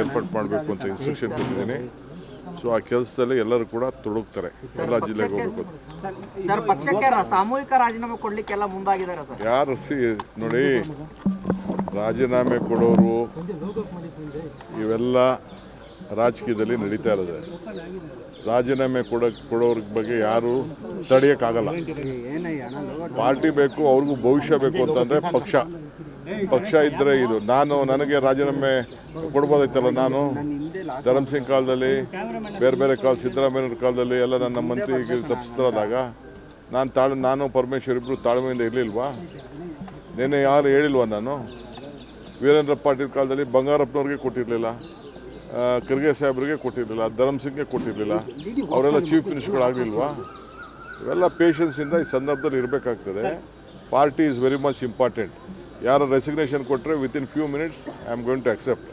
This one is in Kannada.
ಏರ್ಪಾಡು ಮಾಡಬೇಕು ಅಂತ ಇನ್ಸ್ಟ್ರಕ್ಷನ್ ಕೊಟ್ಟಿದ್ದೀನಿ. ಸೊ ಆ ಕೆಲಸದಲ್ಲಿ ಎಲ್ಲರೂ ಕೂಡ ತೊಡಗ್ತಾರೆ, ಎಲ್ಲ ಜಿಲ್ಲೆಗೆ ಹೋಗಬೇಕು. ಸರ್, ಪಕ್ಷಕ್ಕೆ ಸಾಮೂಹಿಕ ರಾಜೀನಾಮೆ ಕೊಡ್ಲಿಕ್ಕೆಲ್ಲ ಮುಂದಾಗಿದ್ದಾರೆ ಸರ್. ಯಾರು ನೋಡಿ, ರಾಜೀನಾಮೆ ಕೊಡೋರು ಇವೆಲ್ಲ ರಾಜಕೀಯದಲ್ಲಿ ನಡೀತಾ ಇರೋದು. ರಾಜೀನಾಮೆ ಕೊಡೋರ ಬಗ್ಗೆ ಯಾರು ತಡೆಯೋಕ್ಕಾಗಲ್ಲ. ಪಾರ್ಟಿ ಬೇಕು, ಅವ್ರಿಗೂ ಭವಿಷ್ಯ ಬೇಕು ಅಂತಂದರೆ ಪಕ್ಷ ಇದ್ದರೆ ಇದು. ನನಗೆ ರಾಜೀನಾಮೆ ಕೊಡ್ಬೋದಾಯ್ತಲ್ಲ. ನಾನು ಧರ್ಮಸಿಂಗ್ ಕಾಲದಲ್ಲಿ, ಬೇರೆ ಕಾಲ ಸಿದ್ದರಾಮಯ್ಯವ್ರ ಕಾಲದಲ್ಲಿ ಎಲ್ಲ ನನ್ನ ಮಂತ್ರಿಗೆ ತಪ್ಪಿಸ್ತಾರಾದಾಗ ನಾನು ಪರಮೇಶ್ವರ್ ಇಬ್ಬರು ತಾಳ್ಮೆಯಿಂದ ಇರಲಿಲ್ವಾ? ನೆನ್ನೆ ಯಾರು ಹೇಳಿಲ್ವಾ? ನಾನು ವೀರೇಂದ್ರ ಪಾಟೀಲ್ ಕಾಲದಲ್ಲಿ ಬಂಗಾರಪ್ಪನವ್ರಿಗೆ ಕೊಟ್ಟಿರಲಿಲ್ಲ, ಖರ್ಗೆ ಸಾಹೇಬ್ರಿಗೆ ಕೊಟ್ಟಿರಲಿಲ್ಲ, ಧರ್ಮಸಿಂಗ್ಗೆ ಕೊಟ್ಟಿರಲಿಲ್ಲ. ಅವರೆಲ್ಲ ಚೀಫ್ ಮಿನಿಸ್ಟರ್ಗಳಾಗಲಿಲ್ವಾ? ಇವೆಲ್ಲ ಪೇಷನ್ಸಿಂದ ಈ ಸಂದರ್ಭದಲ್ಲಿ ಇರಬೇಕಾಗ್ತದೆ. Party is very much important. ಯಾರು ರೆಸಿಗ್ನೇಷನ್ ಕೊಟ್ಟರೆ within few minutes I am going to accept.